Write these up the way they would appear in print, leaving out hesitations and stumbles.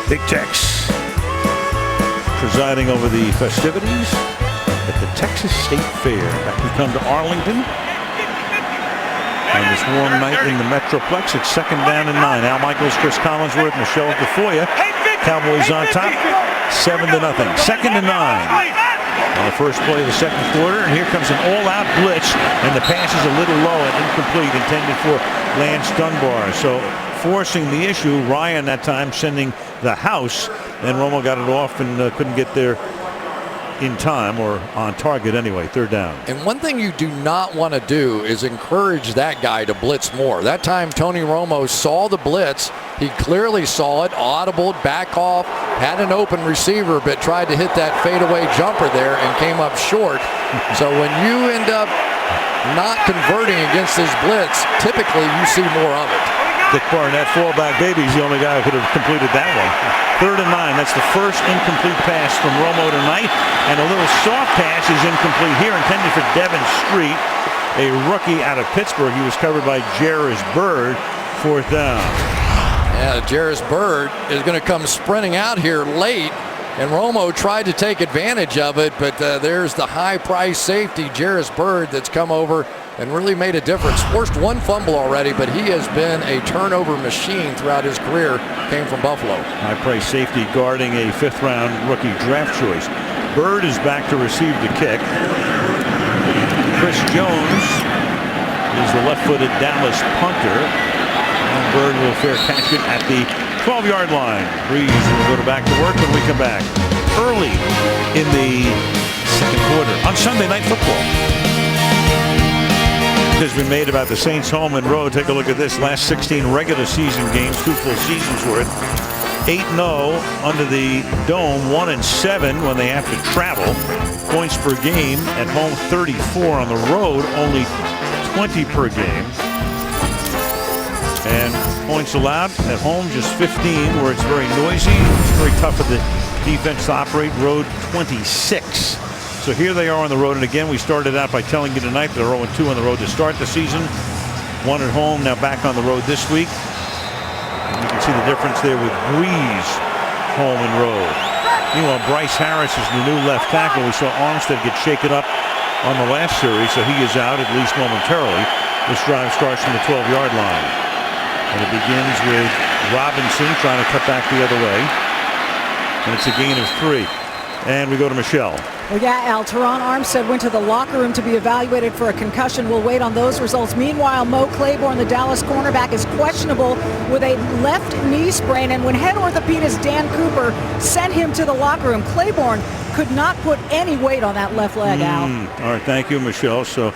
Big Tex presiding over the festivities at the Texas State Fair. Back we come to Arlington on this warm night in the Metroplex. It's 2nd down and 9. Al Michaels, Chris Collinsworth, Michelle Tafoya. Cowboys on top, 7-0. 2nd and 9 on the first play of the second quarter, and here comes an all-out blitz, and the pass is a little low and incomplete, intended for Lance Dunbar. So forcing the issue, Ryan that time sending the house, and Romo got it off and couldn't get there in time, or on target anyway. 3rd down. And one thing you do not want to do is encourage that guy to blitz more. That time Tony Romo saw the blitz. He clearly saw it, audibled, back off, had an open receiver, but tried to hit that fadeaway jumper there and came up short. So when you end up not converting against this blitz, typically you see more of it. Dick Barnett, fallback baby, is the only guy who could have completed that one. 3rd and 9. That's the first incomplete pass from Romo tonight. And a little soft pass is incomplete here, intended for Devin Street, a rookie out of Pittsburgh. He was covered by Jarris Byrd. 4th down. Yeah, Jarris Byrd is going to come sprinting out here late. And Romo tried to take advantage of it, but there's the high-priced safety, Jarris Byrd, that's come over and really made a difference. Forced 1 fumble already, but he has been a turnover machine throughout his career. Came from Buffalo. High-priced safety guarding a 5th-round rookie draft choice. Byrd is back to receive the kick. Chris Jones is the left-footed Dallas punter. And Byrd will fair catch it at the 12-yard line. Breeze will go to back to work when we come back early in the second quarter on Sunday Night Football. Has been made about the Saints home and road. Take a look at this. Last 16 regular season games, 2 full seasons worth. 8-0 under the dome, 1-7 when they have to travel. Points per game at home 34, on the road only 20 per game. And points allowed at home just 15, where it's very noisy. It's very tough for the defense to operate. Road 26. So here they are on the road, and again we started out by telling you tonight they're 0-2 on the road to start the season. 1 at home, now back on the road this week. And you can see the difference there with Breeze home and road. Meanwhile, Bryce Harris is the new left tackle. We saw Armstead get shaken up on the last series, so he is out at least momentarily. This drive starts from the 12-yard line. And it begins with Robinson trying to cut back the other way. And it's a gain of 3. And we go to Michelle. Well, yeah, Al, Teron Armstead went to the locker room to be evaluated for a concussion. We'll wait on those results. Meanwhile, Mo Claiborne, the Dallas cornerback, is questionable with a left knee sprain. And when head orthopedist Dan Cooper sent him to the locker room, Claiborne could not put any weight on that left leg, Al. All right, thank you, Michelle. So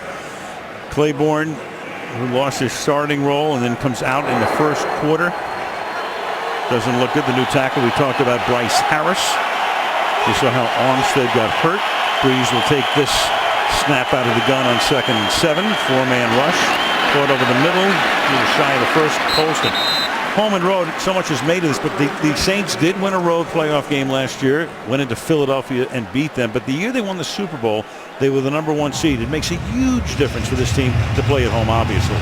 Claiborne, who lost his starting role and then comes out in the first quarter, doesn't look good. The new tackle we talked about, Bryce Harris. You saw how Armstead got hurt. Breeze will take this snap out of the gun on 2nd and 7. 4-man rush. Caught over the middle. He was shy of the first post. And home and road, so much is made of this, but the Saints did win a road playoff game last year. Went into Philadelphia and beat them. But the year they won the Super Bowl, they were the #1 seed. It makes a huge difference for this team to play at home, obviously.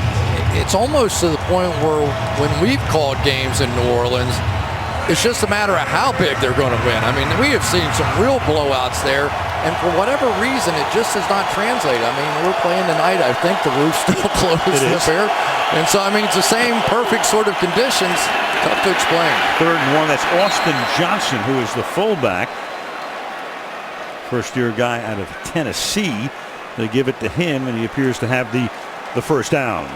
It's almost to the point where when we've called games in New Orleans, it's just a matter of how big they're going to win. I mean, we have seen some real blowouts there, and for whatever reason, it just does not translate. I mean, we're playing tonight. I think the roof's still closed up here. And so, I mean, it's the same perfect sort of conditions. Tough to explain. 3rd and 1. That's Austin Johnson, who is the fullback. First-year guy out of Tennessee. They give it to him, and he appears to have the first down.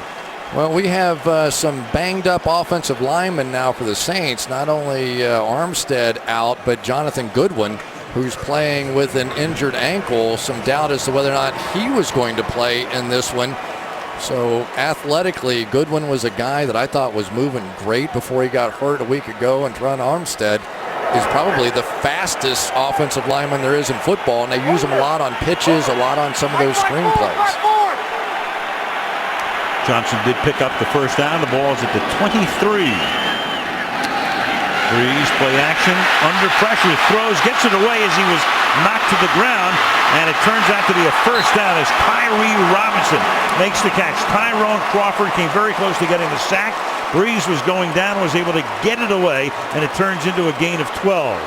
Well, we have some banged-up offensive linemen now for the Saints. Not only Armstead out, but Jonathan Goodwin, who's playing with an injured ankle. Some doubt as to whether or not he was going to play in this one. So athletically, Goodwin was a guy that I thought was moving great before he got hurt a week ago. And Teron Armstead is probably the fastest offensive lineman there is in football, and they use him a lot on pitches, a lot on some of those screen plays. Johnson did pick up the first down. The ball is at the 23. Breeze, play action, under pressure, throws, gets it away as he was knocked to the ground, and it turns out to be a first down as Tyree Robinson makes the catch. Tyrone Crawford came very close to getting the sack, Breeze was going down, was able to get it away, and it turns into a gain of 12.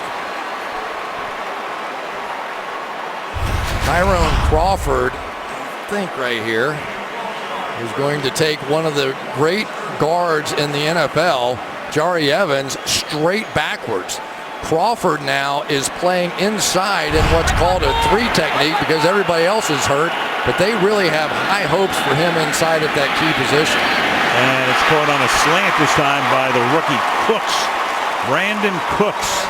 Tyrone Crawford, I think right here, is going to take one of the great guards in the NFL, Jari Evans, straight backwards. Crawford now is playing inside in what's called a 3 technique because everybody else is hurt, but they really have high hopes for him inside at that key position. And it's caught on a slant this time by the rookie Cooks. Brandon Cooks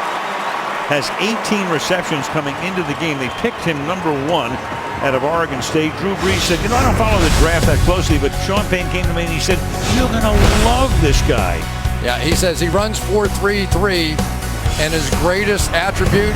has 18 receptions coming into the game. They picked him number 1 out of Oregon State. Drew Brees said, I don't follow the draft that closely, but Sean Payne came to me and he said, you're going to love this guy. Yeah, he says he runs 4.33, and his greatest attribute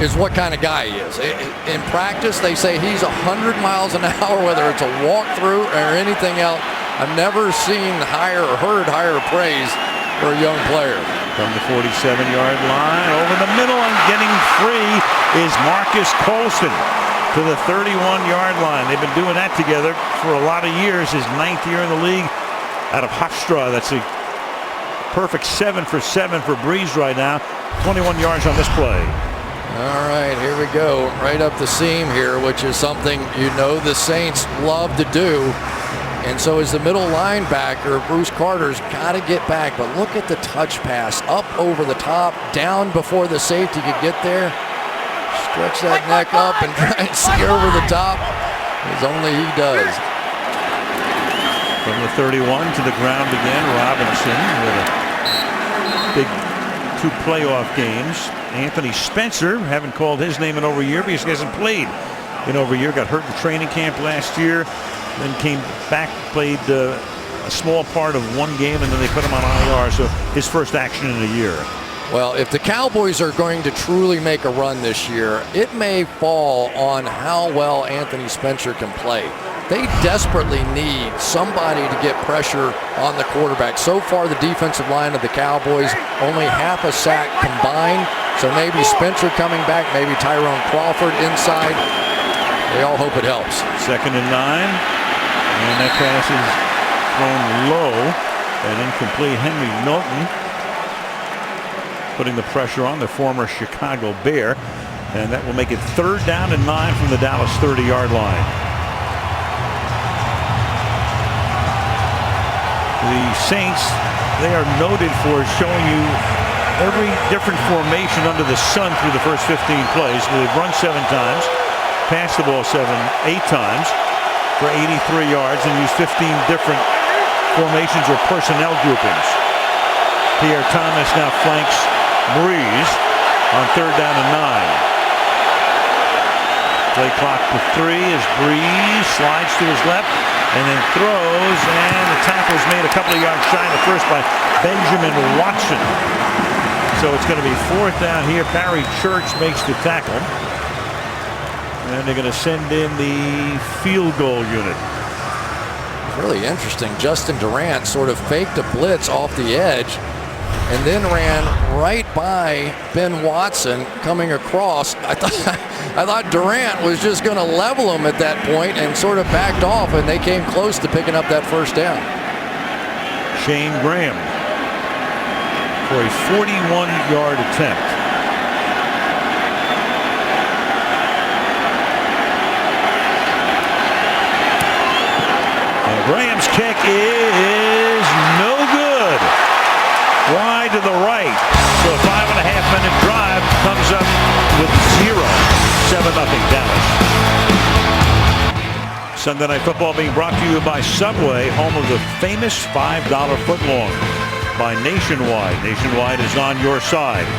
is what kind of guy he is. In practice, they say he's 100 miles an hour, whether it's a walkthrough or anything else. I've never seen higher or heard higher praise for a young player. From the 47-yard line, over the middle and getting free is Marcus Colston to the 31-yard line. They've been doing that together for a lot of years. His 9th year in the league out of Hofstra. That's a perfect 7 for 7 for Breeze right now. 21 yards on this play. All right, here we go. Right up the seam here, which is something the Saints love to do. And so as the middle linebacker, Bruce Carter's got to get back. But look at the touch pass. Up over the top, down before the safety could get there. Stretch that neck up and try and see over the top, as only he does. From the 31 to the ground again, Robinson with a big 2 playoff games. Anthony Spencer, haven't called his name in over a year because he hasn't played in over a year. Got hurt in training camp last year. Then came back, played a small part of 1 game, and then they put him on IR, so his first action in a year. Well, if the Cowboys are going to truly make a run this year, it may fall on how well Anthony Spencer can play. They desperately need somebody to get pressure on the quarterback. So far, the defensive line of the Cowboys, only half a sack combined, so maybe Spencer coming back, maybe Tyrone Crawford inside. They all hope it helps. 2nd and 9. And that pass is thrown low and incomplete. Henry Milton putting the pressure on the former Chicago Bear. And that will make it 3rd down and 9 from the Dallas 30-yard line. The Saints, they are noted for showing you every different formation under the sun through the first 15 plays. They've run 7 times, passed the ball 8 times. For 83 yards and used 15 different formations or personnel groupings. Pierre Thomas now flanks Breeze on 3rd down and 9. Play clock to 3 as Breeze slides to his left and then throws, and the tackle is made a couple of yards shy of the first by Benjamin Watson. So it's going to be 4th down here. Barry Church makes the tackle. And they're going to send in the field goal unit. Really interesting. Justin Durant sort of faked a blitz off the edge and then ran right by Ben Watson coming across. I thought Durant was just going to level him at that point and sort of backed off, and they came close to picking up that 1st down. Shane Graham for a 41-yard attempt. Graham's kick is no good. Wide to the right. So a 5.5-minute drive comes up with 0. 7-0 Dallas. Sunday Night Football being brought to you by Subway, home of the famous $5 footlong. By Nationwide. Nationwide is on your side.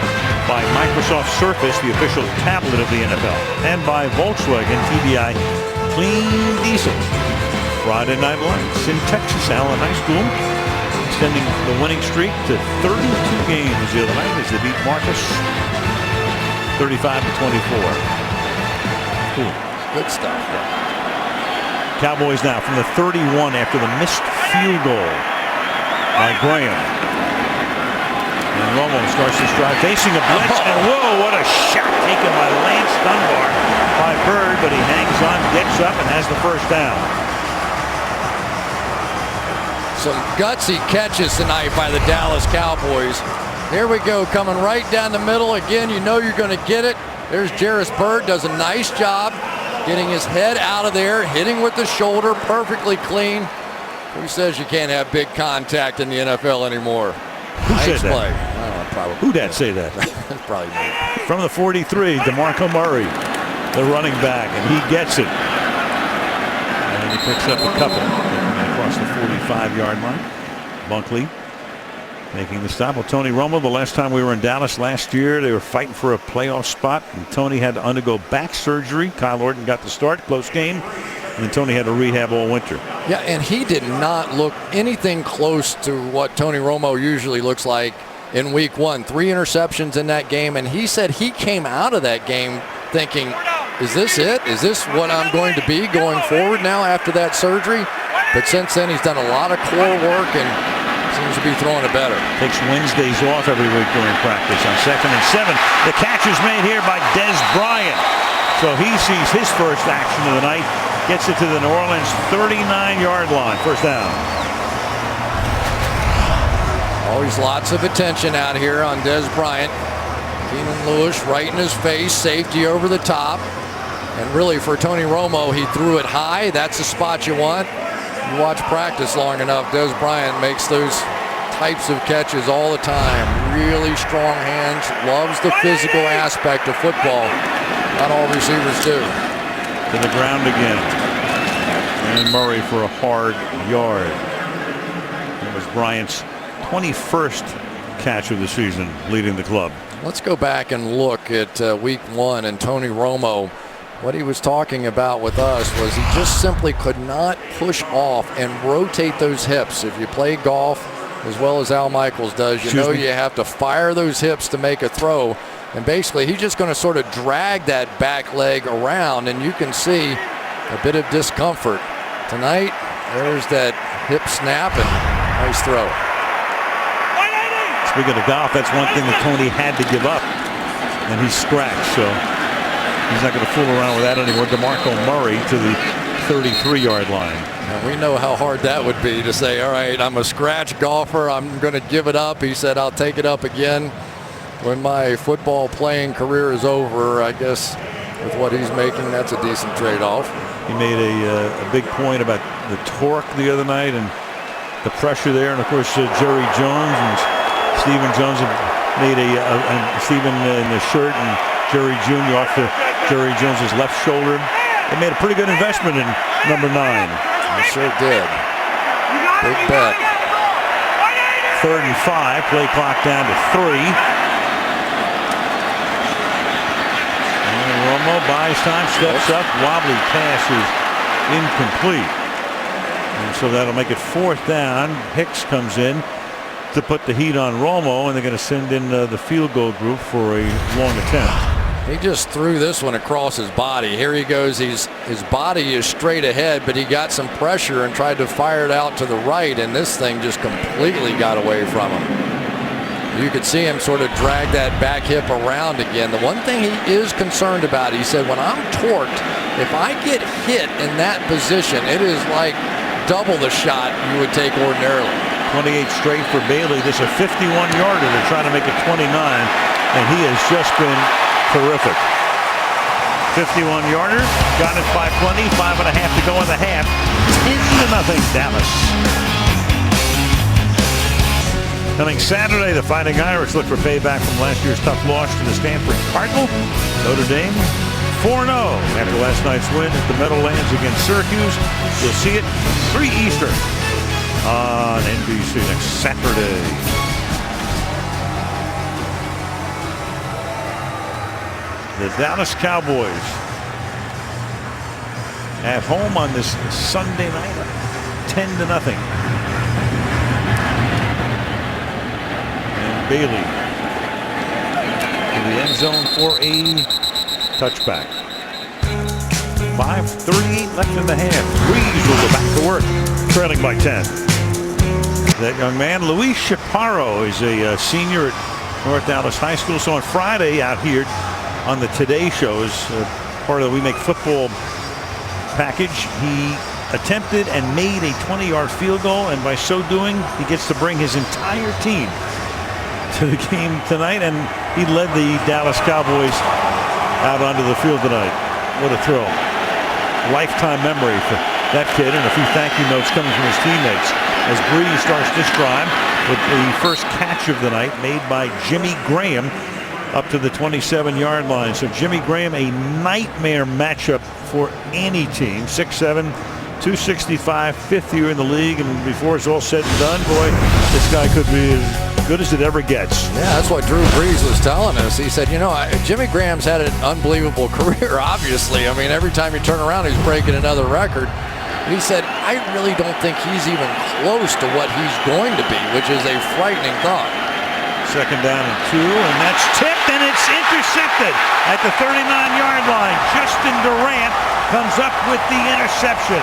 By Microsoft Surface, the official tablet of the NFL. And by Volkswagen TDI Clean Diesel. Friday Night Lights in Texas, Allen High School, extending the winning streak to 32 games the other night as they beat Marcus 35-24. Cool. Good stuff. Yeah. Cowboys now from the 31 after the missed field goal by Graham. And Romo starts this drive facing a blitz, and whoa, what a shot taken by Lance Dunbar by Bird, but he hangs on, gets up, and has the 1st down. Some gutsy catches tonight by the Dallas Cowboys. Here we go, coming right down the middle. Again, you know you're going to get it. There's Jarris Byrd, does a nice job getting his head out of there, hitting with the shoulder, perfectly clean. Who says you can't have big contact in the NFL anymore? Who said that? Play. Well, probably. Who'd that say that? Probably me. From the 43, DeMarco Murray, the running back, and he gets it. And he picks up a couple across the 45-yard line. Bunkley making the stop. Well, Tony Romo, the last time we were in Dallas last year, they were fighting for a playoff spot, and Tony had to undergo back surgery. Kyle Orton got the start, close game, and then Tony had to rehab all winter. Yeah, and he did not look anything close to what Tony Romo usually looks like in week one. 3 interceptions in that game, and he said he came out of that game thinking, is this it? Is this what I'm going to be going forward now after that surgery? But since then, he's done a lot of core work and seems to be throwing it better. Takes Wednesdays off every week during practice. On 2nd and 7, the catch is made here by Dez Bryant. So he sees his first action of the night, gets it to the New Orleans 39-yard line. First down. Always lots of attention out here on Dez Bryant. Keenan Lewis right in his face, safety over the top. And really for Tony Romo, he threw it high. That's the spot you want. You watch practice long enough, Dez Bryant makes those types of catches all the time. Really strong hands, loves the physical aspect of football. Not all receivers do. To the ground again. And Murray for a hard yard. It was Bryant's 21st catch of the season, leading the club. Let's go back and look at week one and Tony Romo. What he was talking about with us was he just simply could not push off and rotate those hips. If you play golf as well as Al Michaels does, you know you have to fire those hips to make a throw. And basically, he's just going to sort of drag that back leg around, and you can see a bit of discomfort. Tonight, there's that hip snap, and nice throw. Speaking of golf, that's one thing that Tony had to give up, and he's scratched, so he's not going to fool around with that anymore. DeMarco Murray to the 33-yard line. And we know how hard that would be to say, all right, I'm a scratch golfer, I'm going to give it up. He said, I'll take it up again when my football playing career is over. I guess with what he's making, that's a decent trade-off. He made a big point about the torque the other night and the pressure there. And, of course, Jerry Jones and Stephen Jones have made Stephen in the shirt and Jerry Jr. off to Jerry Jones's left shoulder. They made a pretty good investment in number 9. They sure did. Big bet. 3rd and 5. Play clock down to 3. Romo buys time, steps up, wobbly pass is incomplete. And so that'll make it 4th down. Hicks comes in to put the heat on Romo, and they're going to send in the field goal group for a long attempt. He just threw this one across his body. Here he goes. His body is straight ahead, but he got some pressure and tried to fire it out to the right, and this thing just completely got away from him. You could see him sort of drag that back hip around again. The one thing he is concerned about, he said, when I'm torqued, if I get hit in that position, it is like double the shot you would take ordinarily. 28 straight for Bailey. This is a 51-yarder. They're trying to make it 29, and he has just been terrific. 51-yarder, got it by plenty. 5.5 to go in the half. 10-0 Dallas. Coming Saturday, the Fighting Irish look for payback from last year's tough loss to the Stanford Cardinal. Notre Dame 4-0 after last night's win at the Meadowlands against Syracuse. You'll see it 3 Eastern on NBC next Saturday. The Dallas Cowboys at home on this Sunday night, 10-0. Bailey to the end zone for a touchback. 5:38 left in the half. Breeze will go back to work, trailing by 10. That young man, Luis Chaparro, is a senior at North Dallas High School. So on Friday out here on the Today Show, as part of the We Make Football package, he attempted and made a 20-yard field goal, and by so doing, he gets to bring his entire team to the game tonight, and he led the Dallas Cowboys out onto the field tonight. What a thrill. Lifetime memory for that kid, and a few thank you notes coming from his teammates as Breeze starts this drive with the first catch of the night made by Jimmy Graham up to the 27-yard line. So Jimmy Graham, a nightmare matchup for any team. 6'7", 265, fifth year in the league, and before it's all said and done, boy, this guy could be as good as it ever gets. Yeah, that's what Drew Brees was telling us. He said, you know, Jimmy Graham's had an unbelievable career, obviously. I mean, every time you turn around, he's breaking another record. He said, I really don't think he's even close to what he's going to be, which is a frightening thought. Second down and 2, and that's tipped, and it's intercepted at the 39-yard line. Justin Durant comes up with the interception.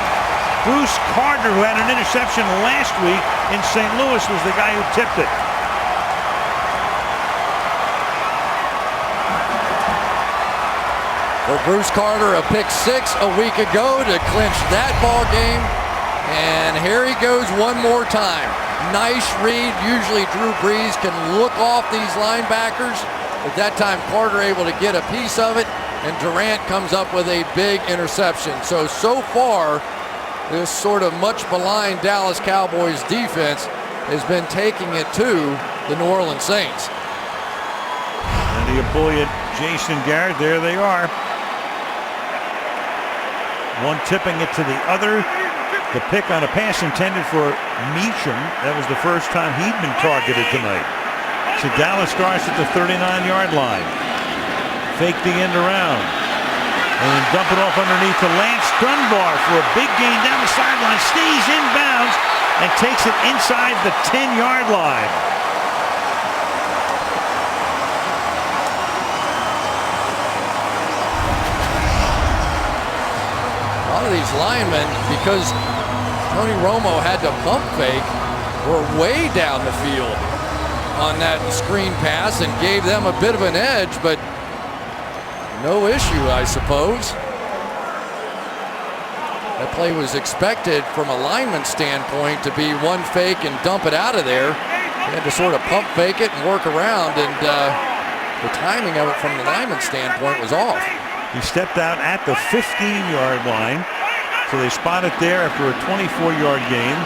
Bruce Carter, who had an interception last week in St. Louis, was the guy who tipped it. For Bruce Carter, a pick 6 a week ago to clinch that ball game, and here he goes one more time. Nice read. Usually Drew Brees can look off these linebackers, but that time Carter able to get a piece of it, and Durant comes up with a big interception. So far, this sort of much maligned Dallas Cowboys defense has been taking it to the New Orleans Saints. And the ebullient Jason Garrett, there they are. One tipping it to the other. The pick on a pass intended for Meacham. That was the first time he'd been targeted tonight. So Dallas starts at the 39-yard line. Fake the end around. And then dump it off underneath to Lance Dunbar for a big gain down the sideline. Stays inbounds and takes it inside the 10-yard line. A lot of these linemen, because Tony Romo had to pump fake, were way down the field on that screen pass and gave them a bit of an edge, but no issue, I suppose. That play was expected from a lineman standpoint to be one fake and dump it out of there. They had to sort of pump fake it and work around, and the timing of it from the lineman standpoint was off. He stepped out at the 15-yard line. So they spot it there after a 24-yard gain.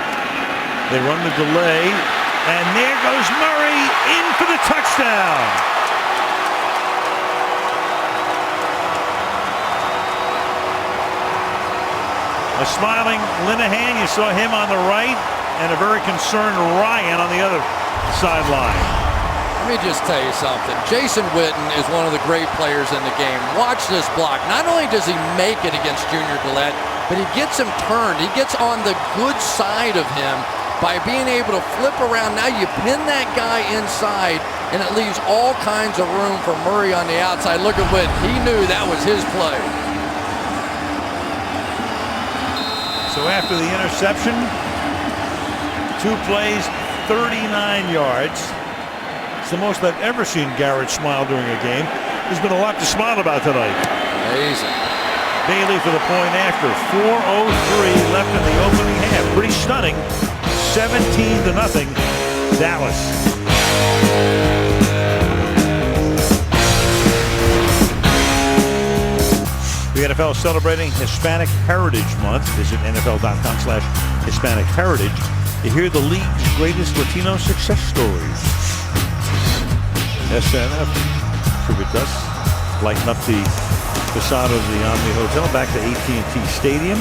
They run the delay, and there goes Murray in for the touchdown. A smiling Linehan, you saw him on the right, and a very concerned Ryan on the other sideline. Let me just tell you something. Jason Witten is one of the great players in the game. Watch this block. Not only does he make it against Junior Gillette, but he gets him turned. He gets on the good side of him by being able to flip around. Now you pin that guy inside, and it leaves all kinds of room for Murray on the outside. Look at Witten. He knew that was his play. So after the interception, 2 plays, 39 yards. It's the most I've ever seen Garrett smile during a game. There's been a lot to smile about tonight. Amazing. Bailey for the point after. 4:03 left in the opening half. Pretty stunning. 17-0 Dallas. The NFL is celebrating Hispanic Heritage Month. Visit NFL.com/Hispanic Heritage to hear the league's greatest Latino success stories. SNF tribute us, lighten up the facade of the Omni Hotel back to AT&T Stadium,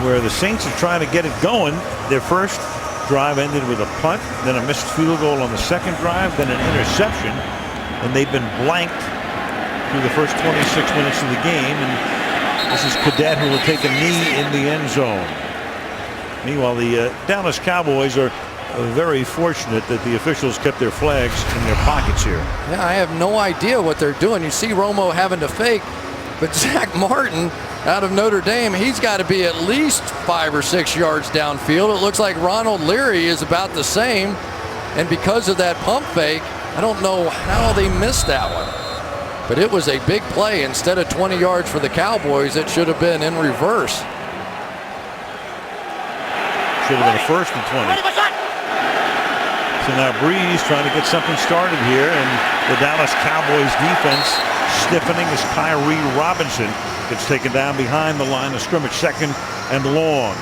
where the Saints are trying to get it going. Their first drive ended with a punt, then a missed field goal on the second drive, then an interception, and they've been blanked through the first 26 minutes of the game. And this is Cadet, who will take a knee in the end zone. Meanwhile, the Dallas Cowboys are very fortunate that the officials kept their flags in their pockets here. Yeah, I have no idea what they're doing. You see Romo having to fake, but Zach Martin out of Notre Dame, he's got to be at least 5 or 6 yards downfield. It looks like Ronald Leary is about the same, and because of that pump fake, I don't know how they missed that one. But it was a big play. Instead of 20 yards for the Cowboys, it should have been in reverse. Should have been a first and 20. So now Breeze trying to get something started here, and the Dallas Cowboys defense stiffening as Kyrie Robinson gets taken down behind the line of scrimmage, 2nd and long.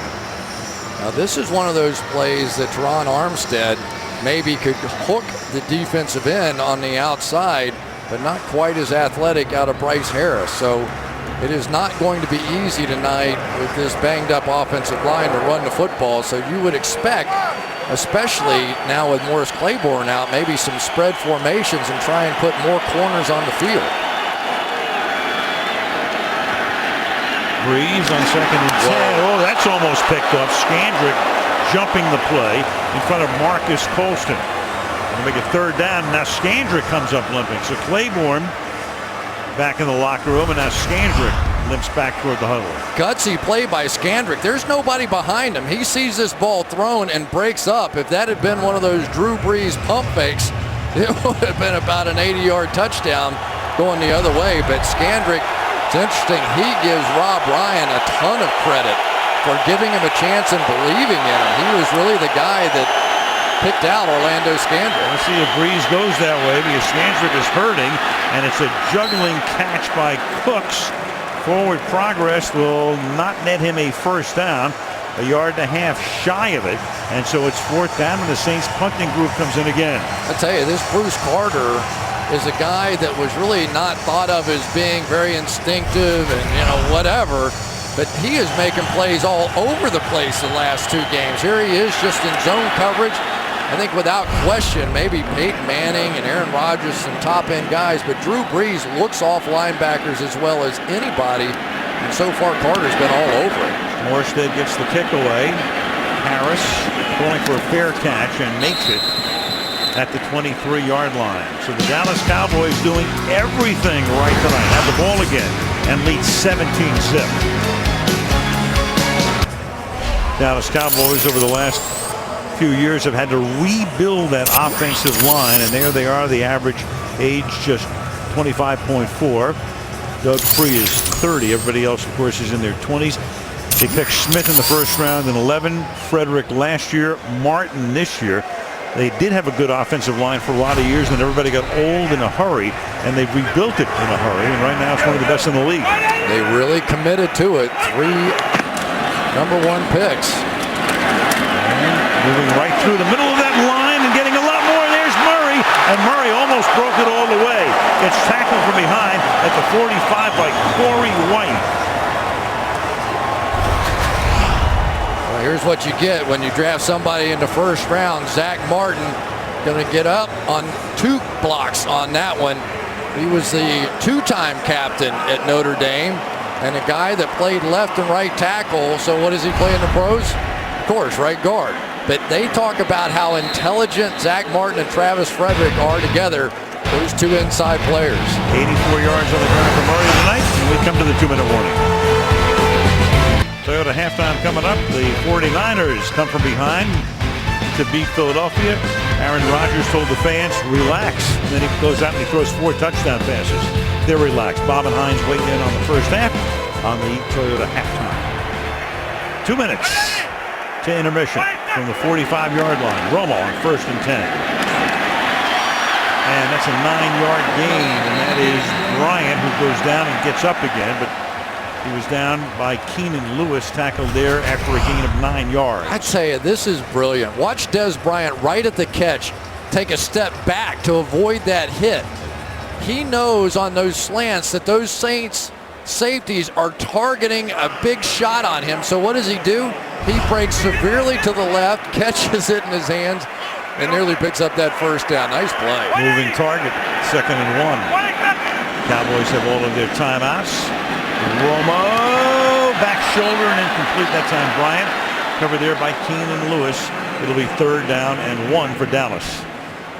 Now this is one of those plays that Teron Armstead maybe could hook the defensive end on the outside, but not quite as athletic out of Bryce Harris. So it is not going to be easy tonight with this banged up offensive line to run the football. So you would expect, especially now with Morris Claiborne out, maybe some spread formations and try and put more corners on the field. Breeze on 2nd and 10. Oh, that's almost picked up. Scandrick jumping the play in front of Marcus Colston. Gonna make it 3rd down. Now Scandrick comes up limping. So Claiborne back in the locker room, and now Scandrick limps back toward the huddle. Gutsy play by Scandrick. There's nobody behind him. He sees this ball thrown and breaks up. If that had been one of those Drew Brees pump fakes, it would have been about an 80-yard touchdown going the other way. But Scandrick, it's interesting, he gives Rob Ryan a ton of credit for giving him a chance and believing in him. He was really the guy that picked out Orlando Scandrick. Let's see if Breeze goes that way, because Scandrick is hurting, and it's a juggling catch by Cooks. Forward progress will not net him a first down, 1.5 yards shy of it, and so it's 4th down, and the Saints punting group comes in again. I tell you, this Bruce Carter is a guy that was really not thought of as being very instinctive and whatever, but he is making plays all over the place the last 2 games. Here he is just in zone coverage. I think without question, maybe Peyton Manning and Aaron Rodgers, some top-end guys, but Drew Brees looks off linebackers as well as anybody, and so far Carter's been all over it. Morstead gets the kick away. Harris going for a fair catch and makes it at the 23-yard line. So the Dallas Cowboys doing everything right tonight. Have the ball again and lead 17-7. Dallas Cowboys over the last few years have had to rebuild that offensive line, and there they are. The average age just 25.4. Doug Free is 30. Everybody else, of course, is in their 20s. They picked Smith in the first round in 11, Frederick last year, Martin this year. They did have a good offensive line for a lot of years, and everybody got old in a hurry, and they rebuilt it in a hurry, and right now it's one of the best in the league. They really committed to it. 3 number 1 picks. And moving right through the middle of that line and getting a lot more. There's Murray, and Murray almost broke it all the way. Gets tackled from behind at the 45 by Corey White. Well, here's what you get when you draft somebody in the first round. Zach Martin going to get up on 2 blocks on that one. He was the 2-time captain at Notre Dame and a guy that played left and right tackle. So what does he play in the pros? Of course, right guard. But they talk about how intelligent Zach Martin and Travis Frederick are together, those 2 inside players. 84 yards on the ground for Murray tonight, and we come to the 2-minute warning. Toyota halftime coming up. The 49ers come from behind to beat Philadelphia. Aaron Rodgers told the fans, relax. And then he goes out and he throws 4 touchdown passes. They're relaxed. Bob and Hines waiting in on the first half on the Toyota halftime. 2 minutes to intermission from the 45-yard line. Romo on 1st and 10. And that's a 9-yard gain, and that is Bryant, who goes down and gets up again, but he was down by Keenan Lewis, tackled there after a gain of 9 yards. I tell you, this is brilliant. Watch Dez Bryant right at the catch take a step back to avoid that hit. He knows on those slants that those Saints safeties are targeting a big shot on him. So what does he do? He breaks severely to the left, catches it in his hands, and nearly picks up that first down. Nice play. Moving target, 2nd and 1. Cowboys have all of their timeouts. Romo, back shoulder and incomplete that time. Bryant covered there by Keenan Lewis. It'll be 3rd down and 1 for Dallas.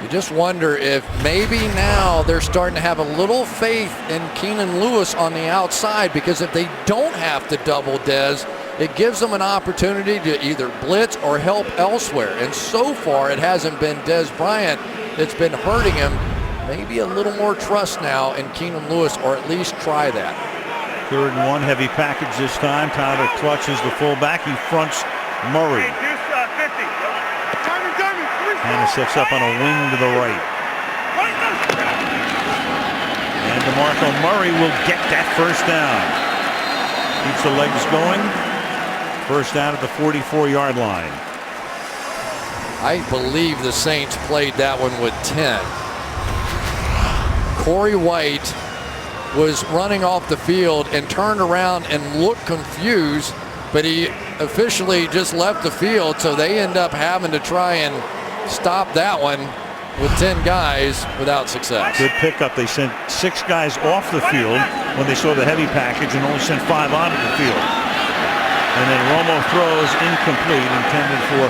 You just wonder if maybe now they're starting to have a little faith in Keenan Lewis on the outside, because if they don't have to double Dez, it gives them an opportunity to either blitz or help elsewhere. And so far, it hasn't been Dez Bryant that's been hurting him. Maybe a little more trust now in Keenan Lewis, or at least try that. 3rd and 1, heavy package this time. Tyler Clutch is the fullback. He fronts Murray. Dallas sets up on a wing to the right. And DeMarco Murray will get that first down. Keeps the legs going. First down at the 44-yard line. I believe the Saints played that one with 10. Corey White was running off the field and turned around and looked confused, but he officially just left the field, so they end up having to try and stop that one with 10 guys without success. Good pickup. They sent 6 guys off the field when they saw the heavy package and only sent 5 onto the field. And then Romo throws incomplete, intended for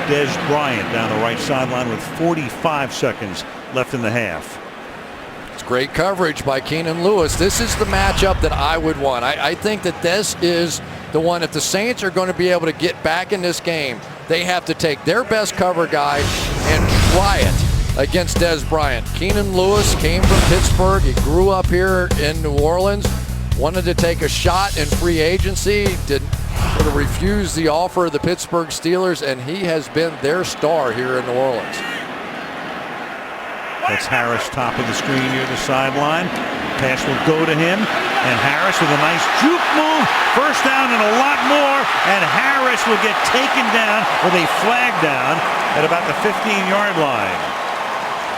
Dez Bryant down the right sideline with 45 seconds left in the half. It's great coverage by Keenan Lewis. This is the matchup that I would want. I think that this is the one. If the Saints are going to be able to get back in this game, they have to take their best cover guy and try it against Dez Bryant. Keenan Lewis came from Pittsburgh. He grew up here in New Orleans. Wanted to take a shot in free agency. Didn't sort of refuse the offer of the Pittsburgh Steelers, and he has been their star here in New Orleans. That's Harris, top of the screen near the sideline. Pass will go to him, and Harris with a nice juke move. First down and a lot more, and Harris will get taken down with a flag down at about the 15-yard line.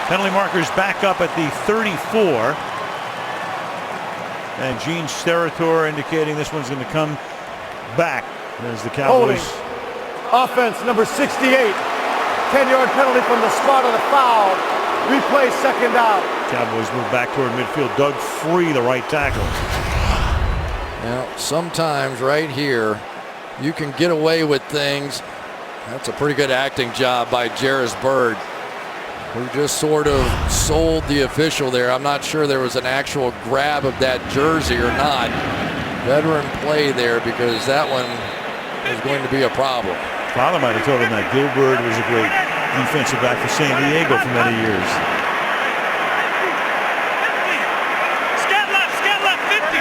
Penalty markers back up at the 34. And Gene Steratore indicating this one's going to come back as the Cowboys. Offense number 68. 10-yard penalty from the spot of the foul. Replay, second down. Cowboys move back toward midfield. Doug Free, the right tackle. Now, sometimes right here, you can get away with things. That's a pretty good acting job by Jarris Byrd, who just sort of sold the official there. I'm not sure there was an actual grab of that jersey or not. Veteran play there, because that one is going to be a problem. Father might have told him that Gilbert was a great defensive back for San Diego for many years. Scat left, 50.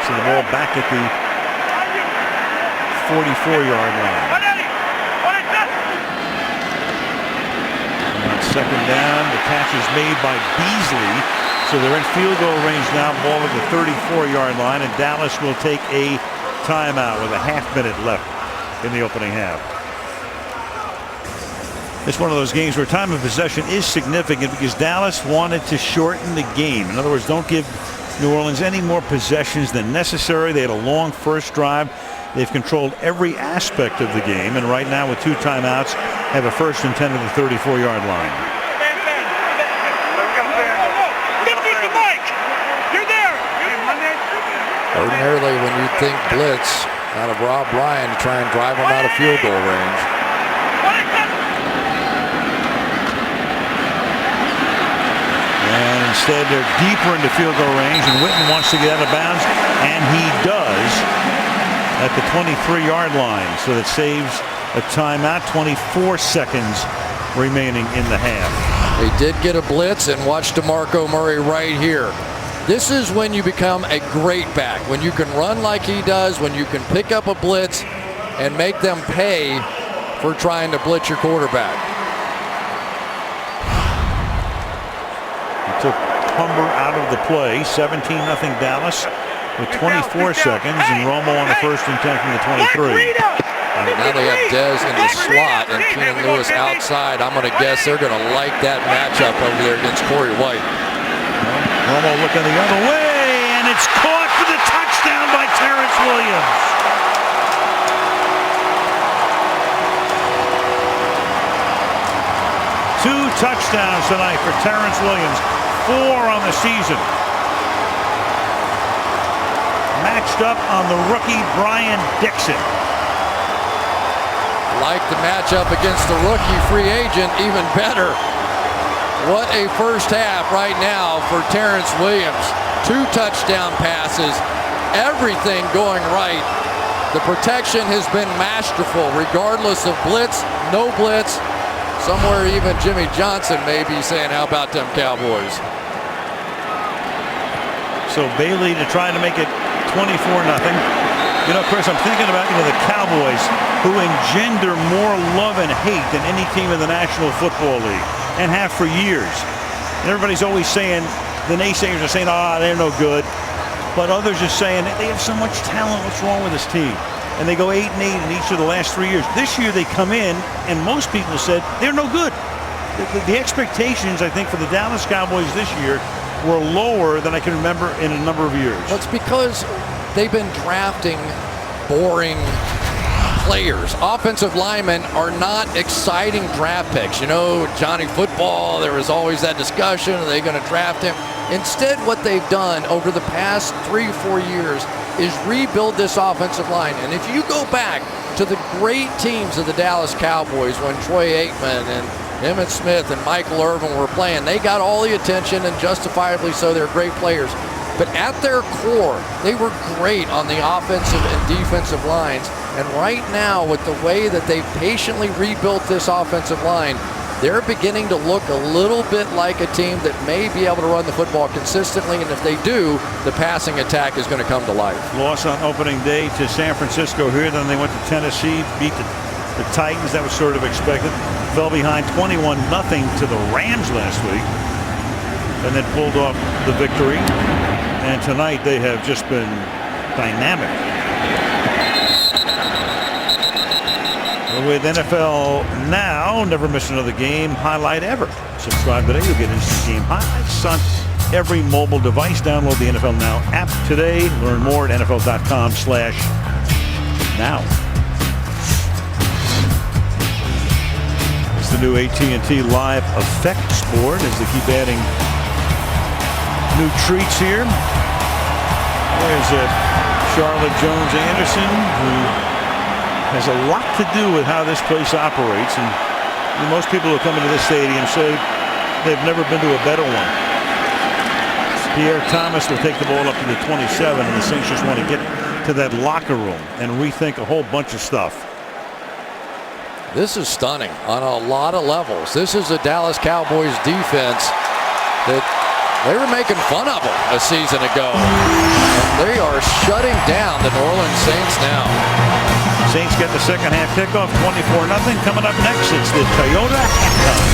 So the ball back at the 44-yard line. On second down, the catch is made by Beasley. So they're in field goal range now. Ball at the 34-yard line, and Dallas will take a timeout with a half-minute left in the opening half. It's one of those games where time of possession is significant because Dallas wanted to shorten the game. In other words, don't give New Orleans any more possessions than necessary. They had a long first drive. They've controlled every aspect of the game, and right now with 2 timeouts have a first and 10 at the 34-yard line. Ordinarily, when you think blitz out of Rob Ryan to try and drive him out of field goal range. And instead, they're deeper into field goal range, and Witten wants to get out of bounds, and he does at the 23-yard line. So that saves a timeout. 24 seconds remaining in the half. They did get a blitz, and watch DeMarco Murray right here. This is when you become a great back, when you can run like he does, when you can pick up a blitz and make them pay for trying to blitz your quarterback. He took Humber out of the play. 17-0 Dallas with 24 seconds, and Romo on the first and 10 from the 23. Now they have Dez in the slot and Keenan Lewis outside. I'm going to guess they're going to like that matchup over there against Corey White. Romo looking the other way, and it's caught for the touchdown by Terrence Williams. Two touchdowns tonight for Terrence Williams, 4 on the season. Matched up on the rookie Brian Dixon. Like the matchup against the rookie free agent even better. What a first half right now for Terrence Williams. 2 touchdown passes, everything going right. The protection has been masterful regardless of blitz, no blitz. Somewhere even Jimmy Johnson may be saying, how about them Cowboys? So Bailey to try to make it 24-0. You know, Chris, I'm thinking about the Cowboys, who engender more love and hate than any team in the National Football League, and have for years. And everybody's always saying, the naysayers are saying, they're no good. But others are saying, they have so much talent, what's wrong with this team? And they go 8-8 in each of the last 3 years. This year they come in, and most people said, they're no good. The expectations, I think, for the Dallas Cowboys this year were lower than I can remember in a number of years. Well, it's because they've been drafting boring players. Offensive linemen are not exciting draft picks. You know, Johnny Football, there was always that discussion, are they going to draft him? Instead, what they've done over the past 3 or 4 years is rebuild this offensive line. And if you go back to the great teams of the Dallas Cowboys when Troy Aikman and Emmitt Smith and Michael Irvin were playing, they got all the attention, and justifiably so. They're great players. But at their core, they were great on the offensive and defensive lines. And right now, with the way that they've patiently rebuilt this offensive line, they're beginning to look a little bit like a team that may be able to run the football consistently. And if they do, the passing attack is going to come to life. Loss on opening day to San Francisco here. Then they went to Tennessee, beat the Titans. That was sort of expected. Fell behind 21-0 to the Rams last week, and then pulled off the victory. And tonight they have just been dynamic. With NFL Now, never miss another game highlight ever. Subscribe today, you'll get instant game highlights on every mobile device. Download the NFL Now app today. Learn more at NFL.com/now. It's the new AT&T Live Effects board as they keep adding new treats here. There's Charlotte Jones-Anderson, who has a lot to do with how this place operates, and most people who come into this stadium say they've never been to a better one. Pierre Thomas will take the ball up to the 27, and the Saints just want to get to that locker room and rethink a whole bunch of stuff. This is stunning on a lot of levels. This is a Dallas Cowboys defense that they were making fun of them a season ago. And they are shutting down the New Orleans Saints now. Saints get the second half kickoff, 24-0. Coming up next, it's the Toyota halftime.